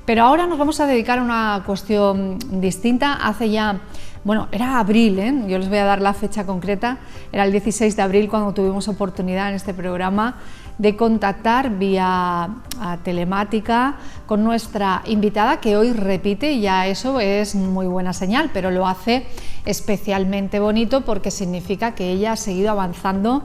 Pero ahora nos vamos a dedicar a una cuestión distinta. Hace ya, bueno, era abril, yo les voy a dar la fecha concreta, era el 16 de abril cuando tuvimos oportunidad en este programa de contactar vía telemática con nuestra invitada, que hoy repite, y ya eso es muy buena señal, pero lo hace especialmente bonito porque significa que ella ha seguido avanzando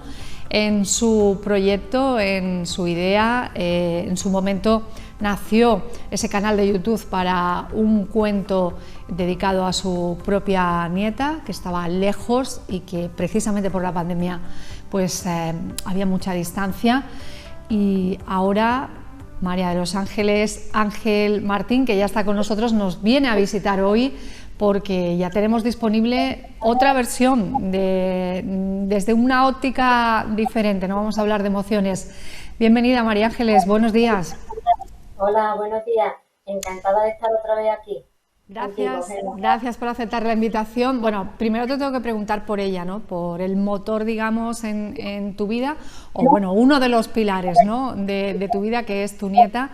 en su proyecto, en su idea. En su momento nació ese canal de YouTube para un cuento dedicado a su propia nieta, que estaba lejos y que precisamente por la pandemia pues había mucha distancia. Y ahora María de los Ángeles, Ángel Martín, que ya está con nosotros, nos viene a visitar hoy porque ya tenemos disponible otra versión desde una óptica diferente. No vamos a hablar de emociones. Bienvenida, María Ángeles, buenos días. Hola, buenos días. Encantada de estar otra vez aquí. Gracias por aceptar la invitación. Bueno, primero te tengo que preguntar por ella, ¿no? Por el motor, digamos, en tu vida, o bueno, uno de los pilares, ¿no? de tu vida, que es tu nieta.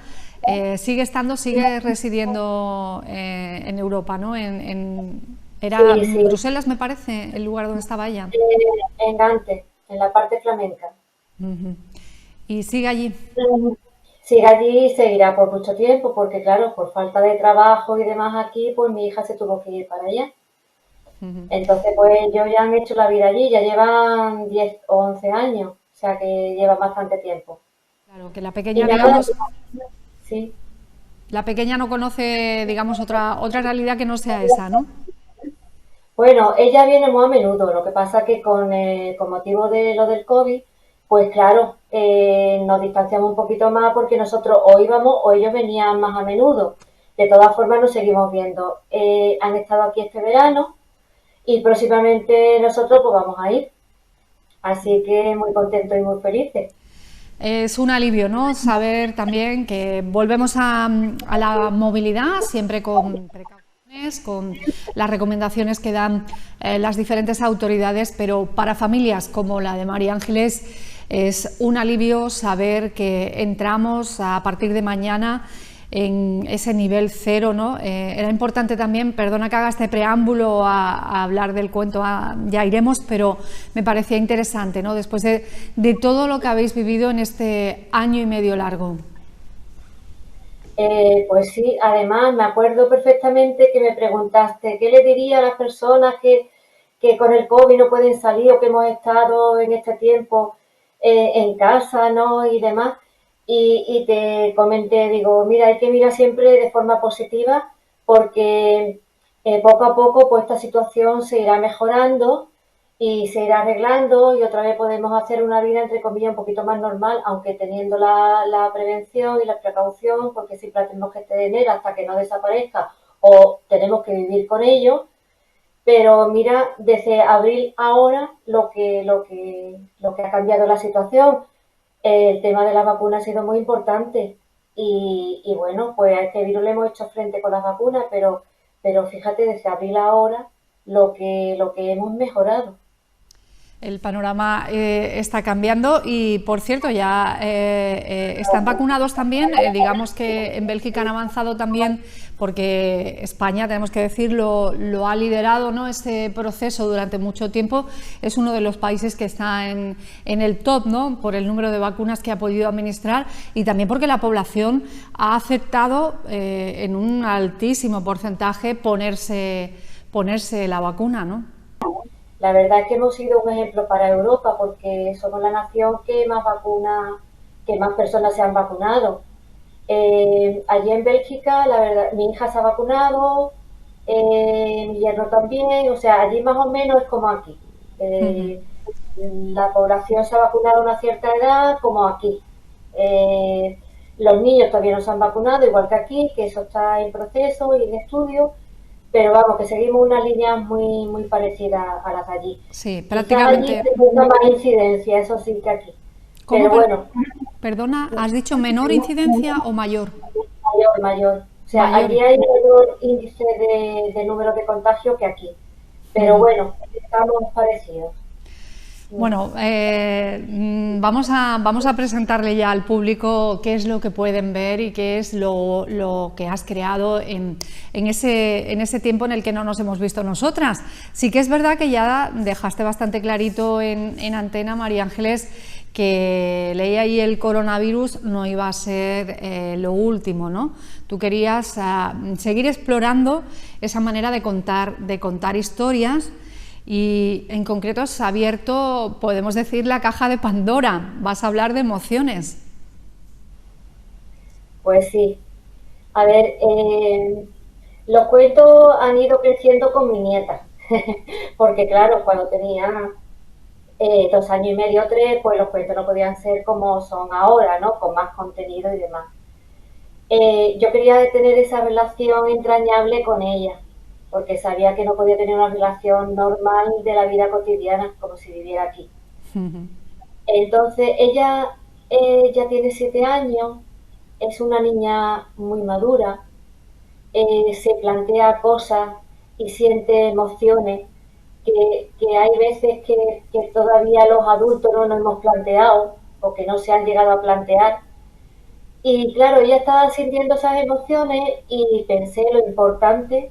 Sigue residiendo en Europa, ¿no? Era Sí. Bruselas, me parece, el lugar donde estaba ella. En Gante, en la parte flamenca. Y sigue allí. Sigue allí y seguirá por mucho tiempo, porque claro, por falta de trabajo y demás aquí, pues mi hija se tuvo que ir para allá. Entonces, pues ellos ya han hecho la vida allí, ya llevan 10 o 11 años, o sea que lleva bastante tiempo. Claro, que la Y pequeña, nada, digamos, sí. la pequeña no conoce, digamos, otra realidad que no sea esa, ¿no? Bueno, ella viene muy a menudo, lo que pasa que con motivo de lo del COVID, pues claro, nos distanciamos un poquito más porque nosotros o íbamos o ellos venían más a menudo. De todas formas nos seguimos viendo. Han estado aquí este verano y próximamente nosotros pues vamos a ir. Así que muy contentos y muy felices. Es un alivio, ¿no? Saber también que volvemos a la movilidad, siempre con precauciones, con las recomendaciones que dan las diferentes autoridades, pero para familias como la de María Ángeles es un alivio saber que entramos a partir de mañana en ese nivel cero, ¿no? Era importante también, perdona que haga este preámbulo a hablar del cuento, ya iremos, pero me parecía interesante, ¿no? Después de todo lo que habéis vivido en este año y medio largo. Pues sí, además me acuerdo perfectamente que me preguntaste qué le diría a las personas que con el COVID no pueden salir o que hemos estado en este tiempo en casa, ¿no? Y demás. Y te comenté, digo, mira, hay que mirar siempre de forma positiva porque poco a poco pues esta situación se irá mejorando y se irá arreglando y otra vez podemos hacer una vida, entre comillas, un poquito más normal, aunque teniendo la prevención y la precaución, porque siempre tenemos que tener hasta que no desaparezca o tenemos que vivir con ello. Pero mira, desde abril ahora lo que ha cambiado la situación, el tema de la vacuna ha sido muy importante y bueno, pues a este virus le hemos hecho frente con las vacunas, pero fíjate, desde abril ahora lo que hemos mejorado. El panorama está cambiando y, por cierto, ya están vacunados también. Digamos que en Bélgica han avanzado también porque España, tenemos que decirlo, lo ha liderado, ¿no? Este proceso durante mucho tiempo. Es uno de los países que está en el top, ¿no? Por el número de vacunas que ha podido administrar y también porque la población ha aceptado en un altísimo porcentaje ponerse la vacuna, ¿no? La verdad es que hemos sido un ejemplo para Europa porque somos la nación que más que más personas se han vacunado. Allí en Bélgica, la verdad, mi hija se ha vacunado, mi yerno también, o sea, allí más o menos es como aquí. La población se ha vacunado a una cierta edad, como aquí. Eh, los niños todavía no se han vacunado, igual que aquí, que eso está en proceso y en estudio, pero vamos, que seguimos unas líneas muy parecidas a las de allí. Sí, Quizás allí prácticamente. tenga más incidencia, eso sí que aquí. ¿Cómo, Pero bueno, perdona, has dicho menor incidencia o mayor? mayor. O sea, Mayor. allí hay mayor índice de número de contagio que aquí. Pero bueno, estamos parecidos. Bueno, vamos a presentarle ya al público qué es lo que pueden ver y qué es lo que has creado en ese tiempo en el que no nos hemos visto nosotras. Sí que es verdad que ya dejaste bastante clarito en antena, María Ángeles, que leía ahí el coronavirus no iba a ser lo último, ¿no? Tú querías seguir explorando esa manera de contar historias. Y en concreto has abierto, podemos decir, la caja de Pandora. Vas a hablar de emociones. Pues sí. A ver, los cuentos han ido creciendo con mi nieta. Porque claro, cuando tenía 2 años y medio, 3, pues los cuentos no podían ser como son ahora, ¿no? Con más contenido y demás. Yo quería tener esa relación entrañable con ella, porque sabía que no podía tener una relación normal de la vida cotidiana, como si viviera aquí. Entonces, ella ya tiene 7 años, es una niña muy madura, se plantea cosas y siente emociones que hay veces que todavía los adultos no nos hemos planteado o que no se han llegado a plantear. Y claro, ella estaba sintiendo esas emociones y pensé lo importante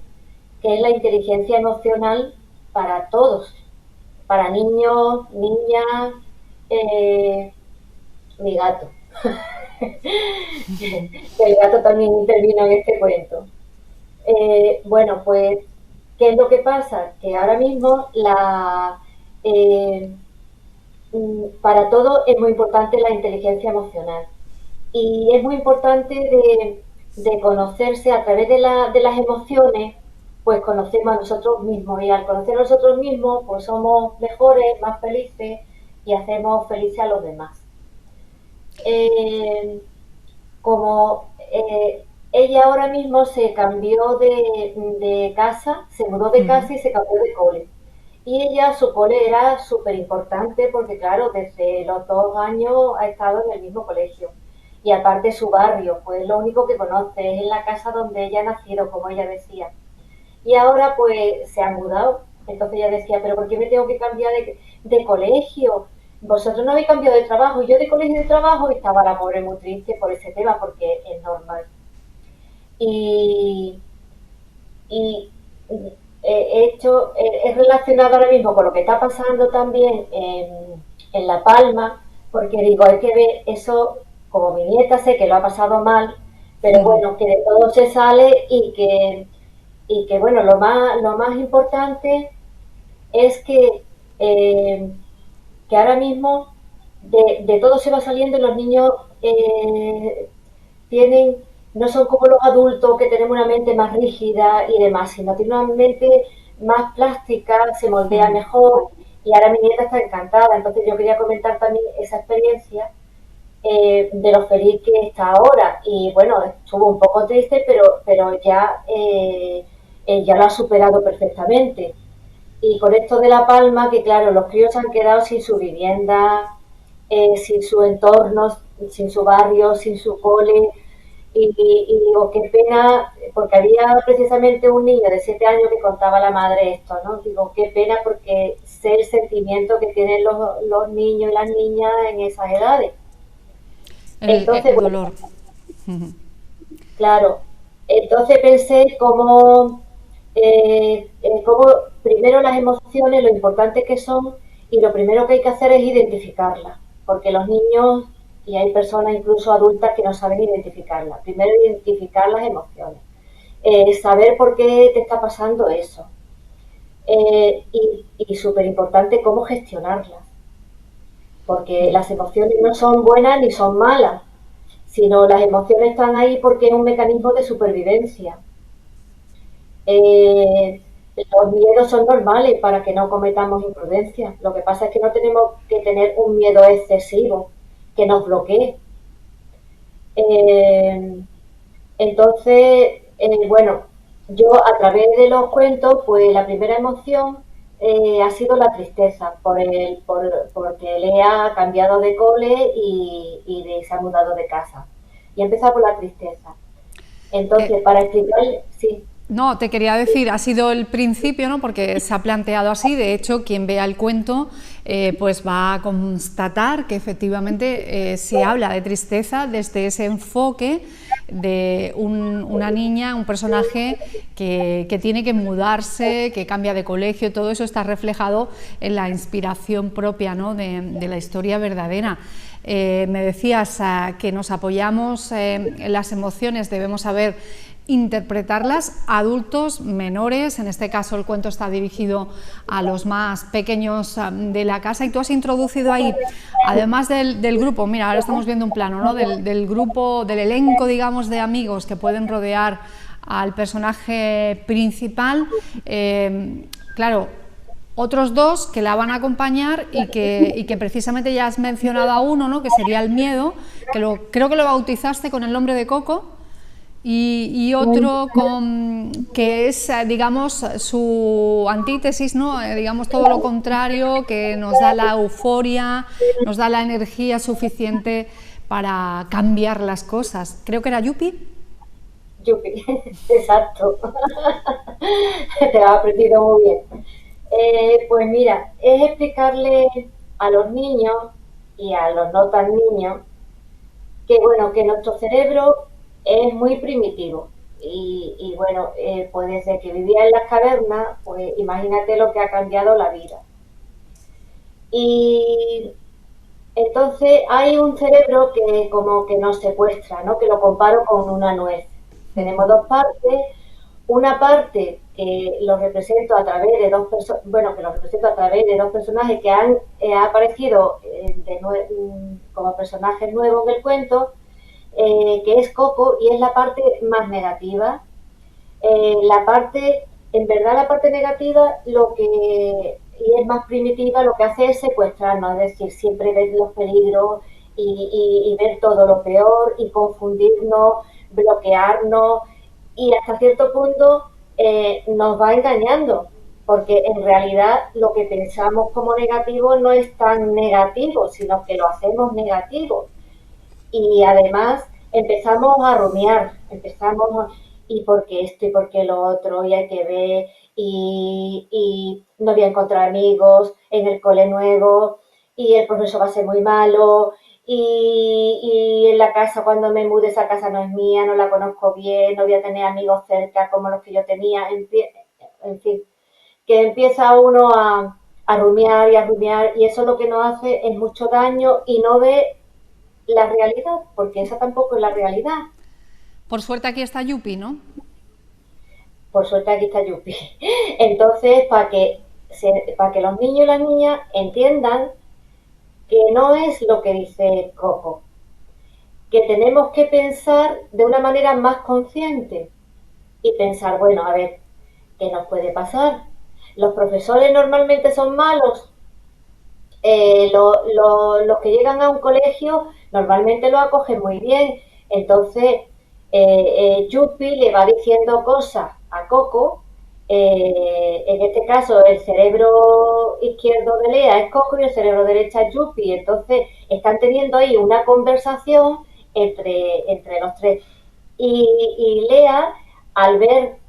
que es la inteligencia emocional para todos, para niños, niñas, eh, mi gato. El gato también intervino en este cuento. Bueno, pues, ¿qué es lo que pasa? Que ahora mismo eh, para todo es muy importante la inteligencia emocional. Y es muy importante de conocerse a través de las emociones, pues conocemos a nosotros mismos. Y al conocer a nosotros mismos, pues somos mejores, más felices y hacemos felices a los demás. Eh, como ella ahora mismo se cambió de casa, se mudó de casa y se cambió de cole. Y ella, su cole era súper importante porque, claro, desde los 2 años ha estado en el mismo colegio. Y aparte su barrio, pues lo único que conoce es en la casa donde ella ha nacido, como ella decía. Y ahora pues se ha mudado. Entonces ella decía, pero ¿por qué me tengo que cambiar de colegio? Vosotros no habéis cambiado de trabajo, yo de colegio y de trabajo, y estaba la pobre muy triste por ese tema porque es normal. Y, y es relacionado ahora mismo con lo que está pasando también en La Palma, porque digo, hay que ver eso, como mi nieta sé que lo ha pasado mal, pero bueno, que de todo se sale y que bueno, lo más importante es que ahora mismo de todo se va saliendo y los niños tienen, no son como los adultos que tenemos una mente más rígida y demás, sino tienen una mente más plástica, se moldea mejor y ahora mi nieta está encantada. Entonces yo quería comentar también esa experiencia de lo feliz que está ahora. Y bueno, estuvo un poco triste, pero ya lo ha superado perfectamente. Y con esto de La Palma, que claro, los críos se han quedado sin su vivienda, sin su entorno, sin su barrio, sin su cole. Y digo, qué pena, porque había precisamente un niño de 7 años que contaba a la madre esto, ¿no? Digo, qué pena porque sé el sentimiento que tienen los niños y las niñas en esas edades. Entonces, El dolor. Bueno, claro, entonces pensé cómo primero las emociones, lo importantes que son, y lo primero que hay que hacer es identificarlas, porque los niños, y hay personas incluso adultas que no saben identificarlas. Primero identificar las emociones, saber por qué te está pasando eso, y súper importante cómo gestionarlas, porque las emociones no son buenas ni son malas, sino las emociones están ahí porque es un mecanismo de supervivencia. Eh, los miedos son normales para que no cometamos imprudencia. Lo que pasa es que no tenemos que tener un miedo excesivo que nos bloquee. Eh, entonces, bueno, yo a través de los cuentos, pues la primera emoción ha sido la tristeza porque Lea ha cambiado de cole y se ha mudado de casa. Y he empezado por la tristeza. Entonces, para explicar, sí. No, te quería decir, ha sido el principio, ¿no? Porque se ha planteado así. De hecho, quien vea el cuento pues va a constatar que efectivamente se habla de tristeza desde ese enfoque de una niña, un personaje que tiene que mudarse, que cambia de colegio. Todo eso está reflejado en la inspiración propia, ¿no? de la historia verdadera. Me decías que nos apoyamos en las emociones, debemos saber interpretarlas. Adultos, menores, en este caso el cuento está dirigido a los más pequeños de la casa, y tú has introducido ahí, además del grupo, mira, ahora estamos viendo un plano, ¿no? del grupo, del elenco, digamos, de amigos que pueden rodear al personaje principal, claro, otros dos que la van a acompañar y que precisamente ya has mencionado a uno, ¿no? Que sería el miedo, que creo que lo bautizaste con el nombre de Coco. Y otro que es, digamos, su antítesis, ¿no? Digamos todo lo contrario, que nos da la euforia, nos da la energía suficiente para cambiar las cosas. Creo que era Yupi. Yupi, exacto. Te lo has aprendido muy bien. Pues mira, es explicarle a los niños y a los no tan niños que, bueno, que nuestro cerebro es muy primitivo y bueno, pues desde que vivía en las cavernas, pues imagínate lo que ha cambiado la vida. Y entonces hay un cerebro que como que nos secuestra, ¿no? Que lo comparo con una nuez. Tenemos dos partes, una parte que lo represento a través de dos personas, bueno, que lo represento a través de dos personajes que han aparecido como personajes nuevos en el cuento, que es Coco, y es la parte más negativa. En verdad la parte negativa y es más primitiva, lo que hace es secuestrarnos, es decir, siempre ver los peligros y ver todo lo peor y confundirnos, bloquearnos, y hasta cierto punto nos va engañando, porque en realidad lo que pensamos como negativo no es tan negativo, sino que lo hacemos negativo. Y además empezamos a rumiar, y por qué esto y por qué lo otro, y hay que ver, y no voy a encontrar amigos en el cole nuevo, y el profesor va a ser muy malo, y en la casa, cuando me mude, esa casa no es mía, no la conozco bien, no voy a tener amigos cerca como los que yo tenía, en fin, que empieza uno a rumiar y a rumiar, y eso lo que nos hace es mucho daño y no ve la realidad, porque esa tampoco es la realidad. Por suerte aquí está Yupi, ¿no? Por suerte aquí está Yupi. Entonces, para que los niños y las niñas entiendan que no es lo que dice Coco, que tenemos que pensar de una manera más consciente y pensar, bueno, a ver, ¿qué nos puede pasar? ¿Los profesores normalmente son malos? Los que llegan a un colegio normalmente lo acogen muy bien. Entonces, Yupi le va diciendo cosas a Coco. En este caso, el cerebro izquierdo de Lea es Coco y el cerebro derecho es Yupi. Entonces, están teniendo ahí una conversación entre los tres. Y Lea, al ver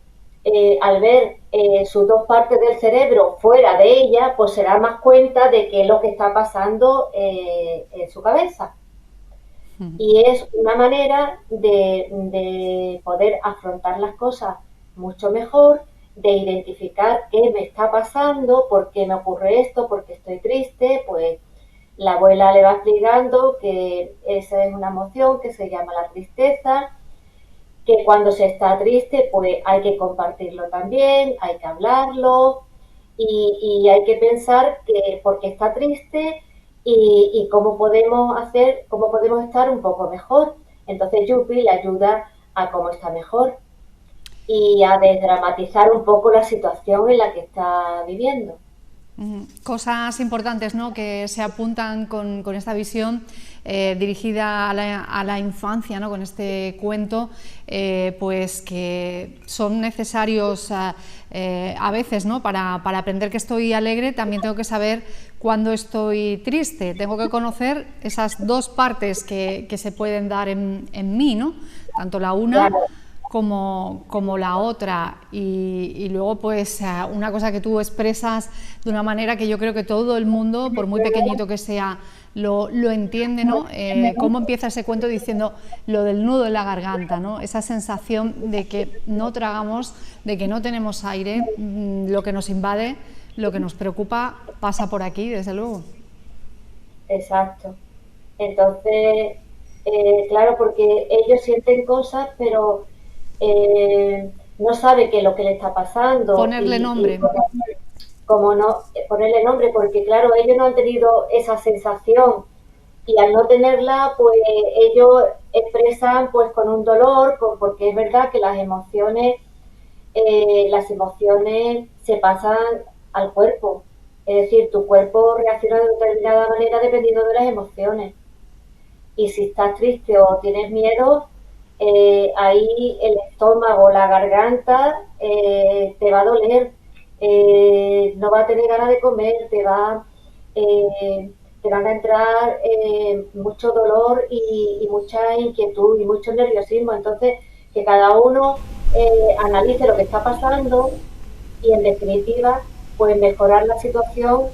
sus dos partes del cerebro fuera de ella, pues se da más cuenta de qué es lo que está pasando en su cabeza. Y es una manera de poder afrontar las cosas mucho mejor, de identificar qué me está pasando, por qué me ocurre esto, por qué estoy triste. Pues la abuela le va explicando que esa es una emoción que se llama la tristeza, que cuando se está triste pues hay que compartirlo también, hay que hablarlo y hay que pensar que por qué está triste y cómo podemos estar un poco mejor. Entonces Yupi le ayuda a cómo está mejor y a desdramatizar un poco la situación en la que está viviendo. Cosas importantes, ¿no?, que se apuntan con esta visión dirigida a la infancia, ¿no?, con este cuento, pues que son necesarios a veces, ¿no?, para aprender que estoy alegre. También tengo que saber cuándo estoy triste, tengo que conocer esas dos partes que se pueden dar en mí, ¿no?, tanto la una como la otra, y luego pues una cosa que tú expresas de una manera que yo creo que todo el mundo, por muy pequeñito que sea, lo entiende, ¿no? Cómo empieza ese cuento diciendo lo del nudo en la garganta, ¿no? Esa sensación de que no tragamos, de que no tenemos aire, lo que nos invade, lo que nos preocupa pasa por aquí, desde luego. Exacto. Entonces, claro, porque ellos sienten cosas, pero no sabe qué es lo que le está pasando Ponerle y nombre. como no ponerle nombre, porque claro, ellos no han tenido esa sensación y al no tenerla, pues ellos expresan pues con un dolor, porque es verdad que las emociones se pasan al cuerpo. Es decir, tu cuerpo reacciona de determinada manera dependiendo de las emociones. Y si estás triste o tienes miedo, ahí el estómago, la garganta te va a doler, no va a tener ganas de comer, te van a entrar mucho dolor y mucha inquietud y mucho nerviosismo. Entonces, que cada uno analice lo que está pasando y en definitiva, pues mejorar la situación,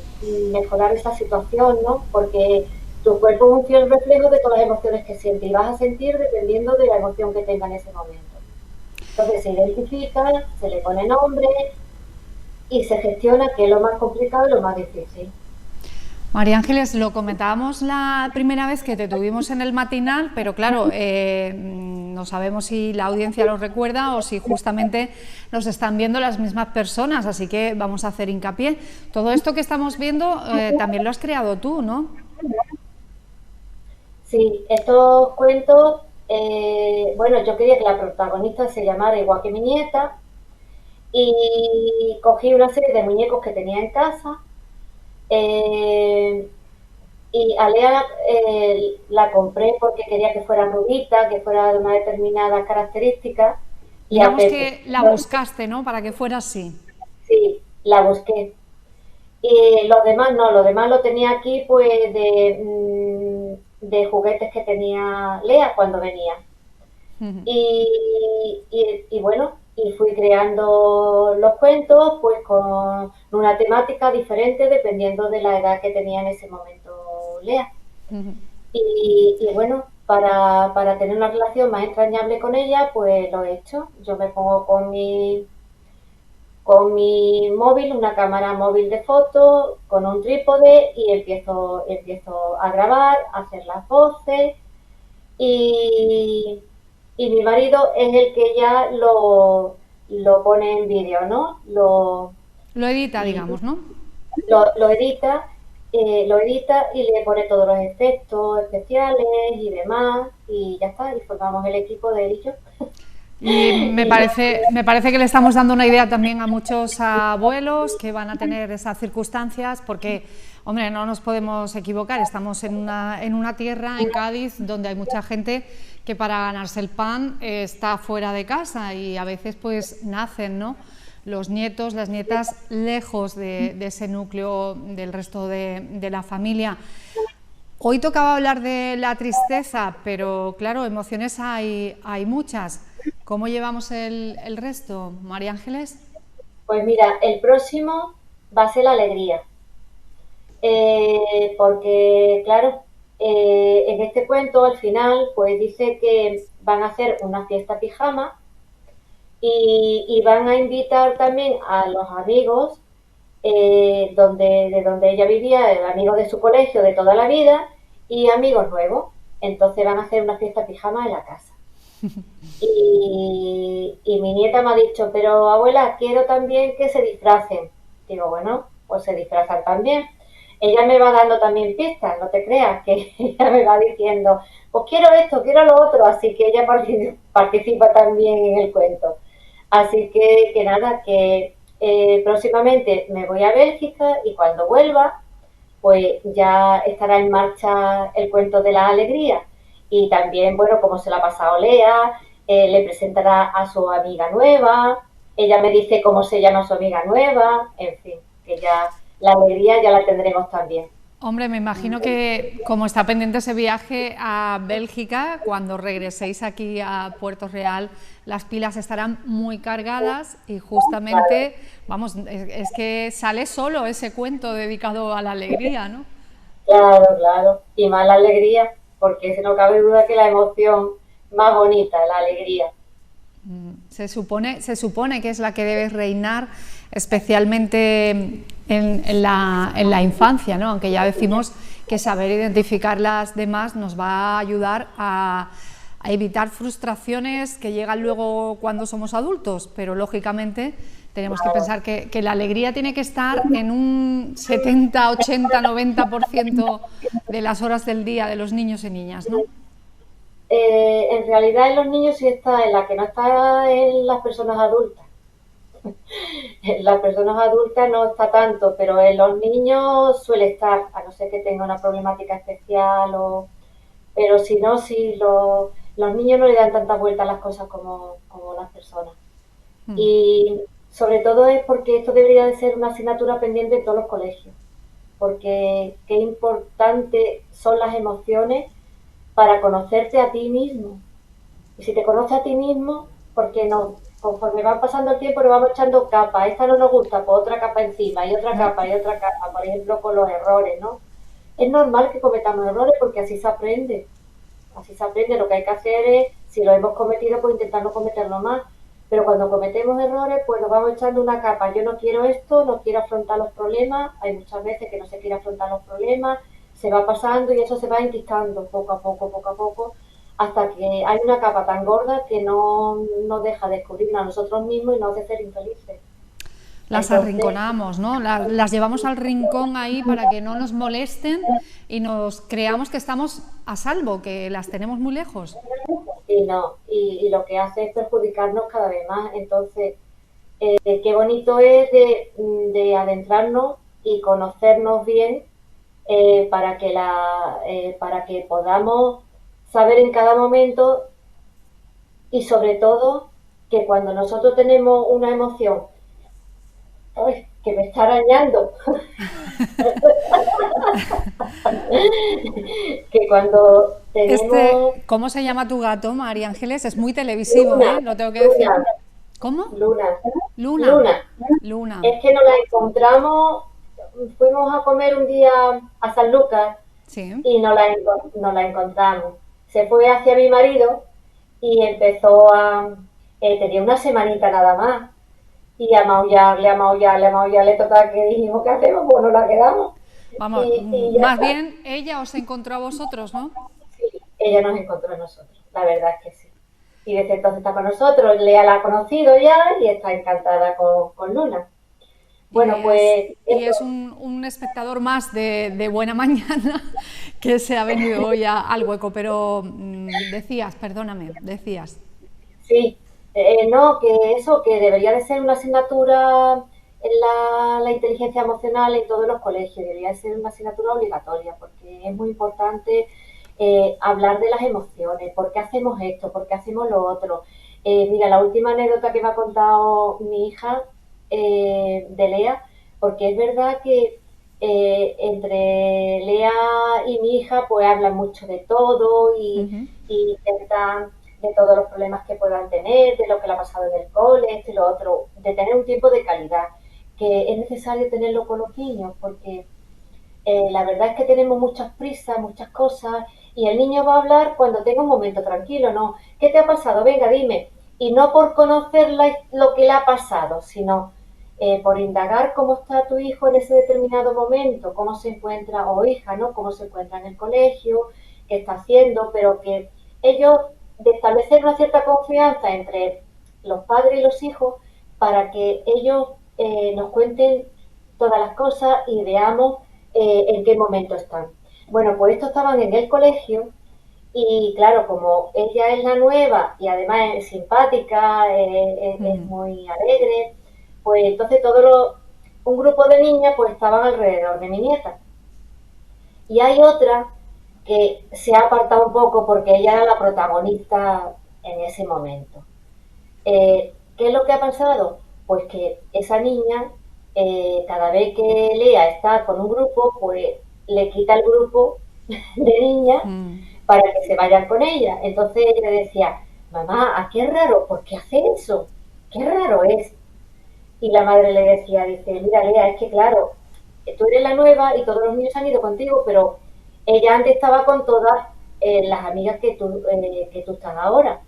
mejorar esa situación, ¿no? Porque tu cuerpo es un fiel reflejo de todas las emociones que siente y vas a sentir dependiendo de la emoción que tenga en ese momento. Entonces se identifica, se le pone nombre y se gestiona, que es lo más complicado y lo más difícil. María Ángeles, lo comentábamos la primera vez que te tuvimos en el matinal, pero claro, no sabemos si la audiencia lo recuerda o si justamente nos están viendo las mismas personas, así que vamos a hacer hincapié. Todo esto que estamos viendo también lo has creado tú, ¿no? Sí, estos cuentos, bueno, yo quería que la protagonista se llamara igual que mi nieta y cogí una serie de muñecos que tenía en casa. Y a Lea la compré porque quería que fuera rubita, que fuera de una determinada característica. Y a Digamos Pepe, que la buscaste, ¿no? Para que fuera así. sí, la busqué. Y los demás no, los demás lo tenía aquí pues de juguetes que tenía Lea cuando venía. Y bueno, y fui creando los cuentos pues con una temática diferente dependiendo de la edad que tenía en ese momento Lea. Y bueno, para tener una relación más entrañable con ella, pues lo he hecho. Yo me pongo con mi móvil, una cámara móvil de fotos, con un trípode y empiezo a grabar, a hacer las voces y, y mi marido es el que ya lo pone en vídeo, ¿no? Lo edita, digamos, ¿no? Lo edita, lo edita y le pone todos los efectos especiales y demás y ya está, y formamos el equipo de ellos. Y me parece que le estamos dando una idea también a muchos abuelos que van a tener esas circunstancias, porque, hombre, no nos podemos equivocar, estamos en una tierra, en Cádiz, donde hay mucha gente que para ganarse el pan está fuera de casa y a veces pues nacen, ¿no?, los nietos, las nietas lejos de ese núcleo del resto de la familia. Hoy tocaba hablar de la tristeza, pero claro, emociones hay muchas. ¿Cómo llevamos el resto, María Ángeles? Pues mira, el próximo va a ser la alegría. Porque, claro, en este cuento al final, pues dice que van a hacer una fiesta pijama y van a invitar también a los amigos de donde ella vivía, amigos de su colegio de toda la vida y amigos nuevos. Entonces van a hacer una fiesta pijama en la casa. Y mi nieta me ha dicho, pero abuela, quiero también que se disfracen. Digo, bueno, pues se disfrazan también. Ella me va dando también pistas, no te creas, que ella me va diciendo, pues quiero esto, quiero lo otro, así que ella participa también en el cuento. Así que nada, que próximamente me voy a Bélgica y cuando vuelva, pues ya estará en marcha el cuento de la alegría. Y también, bueno, como se la ha pasado Lea, le presentará a su amiga nueva, ella me dice cómo se llama su amiga nueva, en fin, que ya la alegría ya la tendremos también. Hombre, me imagino que como está pendiente ese viaje a Bélgica, cuando regreséis aquí a Puerto Real, las pilas estarán muy cargadas y Claro, justamente, vamos, es que sale solo ese cuento dedicado a la alegría, ¿no? claro, claro. Y más la alegría, porque no cabe duda que la emoción más bonita, la alegría. Se supone que es la que debe reinar especialmente en la infancia, ¿no? Aunque ya decimos que saber identificar las demás nos va a ayudar a evitar frustraciones que llegan luego cuando somos adultos, pero lógicamente tenemos que Claro. pensar que la alegría tiene que estar en un 70, 80, 90% de las horas del día de los niños y niñas, ¿no? En realidad en los niños sí está, en la que no está en las personas adultas. En las personas adultas no está tanto, pero en los niños suele estar, a no ser que tenga una problemática especial o... Pero si no, sí, los niños no le dan tanta vuelta a las cosas como las personas. Y sobre todo es porque esto debería de ser una asignatura pendiente en todos los colegios, porque qué importante son las emociones para conocerte a ti mismo. Y si te conoces a ti mismo, porque no, conforme va pasando el tiempo, le vamos echando capas. Esta no nos gusta, pues otra capa encima, y otra capa, y otra capa. Por ejemplo, con los errores, ¿no? Es normal que cometamos errores porque así se aprende. Así se aprende. Lo que hay que hacer es, si lo hemos cometido, pues intentar no cometerlo más. Pero cuando cometemos errores, pues nos vamos echando una capa. Yo no quiero esto, no quiero afrontar los problemas. Hay muchas veces que no se quiere afrontar los problemas, se va pasando y eso se va enquistando poco a poco, hasta que hay una capa tan gorda que no nos deja descubrirnos a nosotros mismos y nos hace ser infelices. Las Entonces, arrinconamos, ¿no? Las llevamos al rincón ahí para que no nos molesten y nos creamos que estamos a salvo, que las tenemos muy lejos. y no, y lo que hace es perjudicarnos cada vez más. Entonces, qué bonito es de adentrarnos y conocernos bien para que podamos saber en cada momento y sobre todo que cuando nosotros tenemos una emoción, ¡ay, que me está arañando! Que cuando tenemos ¿Cómo se llama tu gato, María Ángeles? Es muy televisivo, luna, ¿eh? Lo tengo que decir. luna, ¿Cómo? luna, Luna. luna, Luna. es que nos la encontramos, fuimos a comer un día a San Lucas Sí. y nos la encontramos. Se fue hacia mi marido y empezó tenía una semanita nada más, y a maullarle, a maullarle, a maullarle, total que dijimos, ¿qué hacemos? Pues nos la quedamos. Vamos, Y ya más está. bien ella os encontró a vosotros, ¿no? Sí, ella nos encontró a nosotros, la verdad es que sí. Y desde entonces está con nosotros, Lea la ha conocido ya y está encantada con Luna. Y Bueno, es, pues y esto, es un espectador más de buena mañana que se ha venido hoy al hueco, pero decías, perdóname, decías. sí, no, que eso, que debería de ser una asignatura en la inteligencia emocional en todos los colegios, debería de ser una asignatura obligatoria, porque es muy importante hablar de las emociones, por qué hacemos esto, por qué hacemos lo otro. Mira, la última anécdota que me ha contado mi hija de Lea, porque es verdad que entre Lea y mi hija pues hablan mucho de todo Ujú. y intentan de todos los problemas que puedan tener, de lo que le ha pasado en el cole, esto y lo otro, de tener un tiempo de calidad, que es necesario tenerlo con los niños, porque la verdad es que tenemos muchas prisas, muchas cosas, y el niño va a hablar cuando tenga un momento tranquilo, ¿no? ¿Qué te ha pasado? Venga, dime. Y no por conocer lo que le ha pasado, sino por indagar cómo está tu hijo en ese determinado momento, cómo se encuentra, o hija, ¿no? Cómo se encuentra en el colegio, qué está haciendo, pero que ellos, de establecer una cierta confianza entre los padres y los hijos, para que ellos nos cuenten todas las cosas y veamos en qué momento están. Bueno, pues estos estaban en el colegio y claro, como ella es la nueva y además es simpática, es muy alegre, pues entonces un grupo de niñas pues estaban alrededor de mi nieta. Y hay otra que se ha apartado un poco porque ella era la protagonista en ese momento. ¿Qué es lo que ha pasado? Pues que esa niña, cada vez que Lea está con un grupo, pues le quita el grupo de niñas para que se vayan con ella. Entonces ella decía, mamá, qué raro, ¿por qué hace eso? Qué raro es. Y la madre le decía, dice, mira Lea, es que claro, tú eres la nueva y todos los niños han ido contigo, pero ella antes estaba con todas las amigas que tú estás ahora.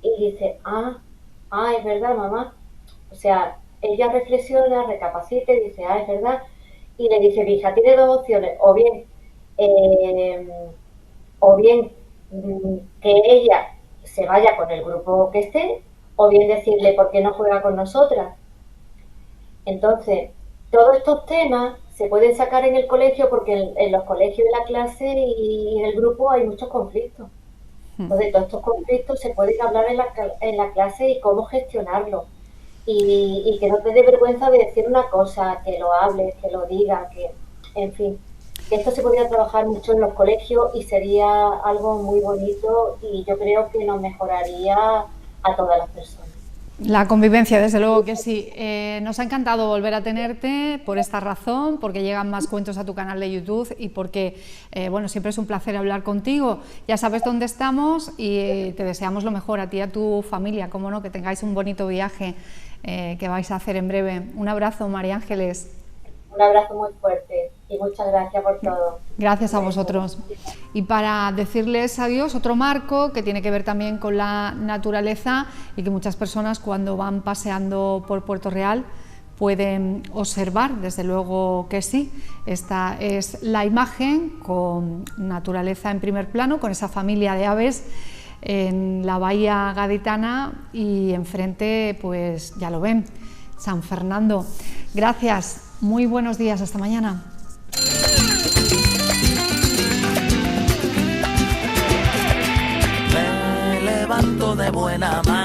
Y dice, es verdad, mamá. O sea, ella reflexiona, recapacita y dice, es verdad. Y le dice, hija, tiene dos opciones, o bien que ella se vaya con el grupo que esté, o bien decirle por qué no juega con nosotras. Entonces, todos estos temas se pueden sacar en el colegio porque en los colegios de la clase y en el grupo hay muchos conflictos. Entonces, todos estos conflictos se pueden hablar en la clase y cómo gestionarlos. Y que no te dé vergüenza de decir una cosa, que lo hables, que lo digas, que, en fin, que esto se podría trabajar mucho en los colegios y sería algo muy bonito y yo creo que nos mejoraría a todas las personas. La convivencia, desde luego que sí. Nos ha encantado volver a tenerte por esta razón, porque llegan más cuentos a tu canal de YouTube y porque, bueno, siempre es un placer hablar contigo. Ya sabes dónde estamos y te deseamos lo mejor a ti y a tu familia, cómo no, que tengáis un bonito viaje que vais a hacer en breve. Un abrazo, María Ángeles. Un abrazo muy fuerte y muchas gracias por todo. Gracias a vosotros. Y para decirles adiós, otro marco que tiene que ver también con la naturaleza y que muchas personas cuando van paseando por Puerto Real pueden observar, desde luego que sí. Esta es la imagen con naturaleza en primer plano, con esa familia de aves en la bahía gaditana y enfrente, pues ya lo ven, San Fernando. Gracias. Muy buenos días, hasta mañana. Me levanto de buena mano.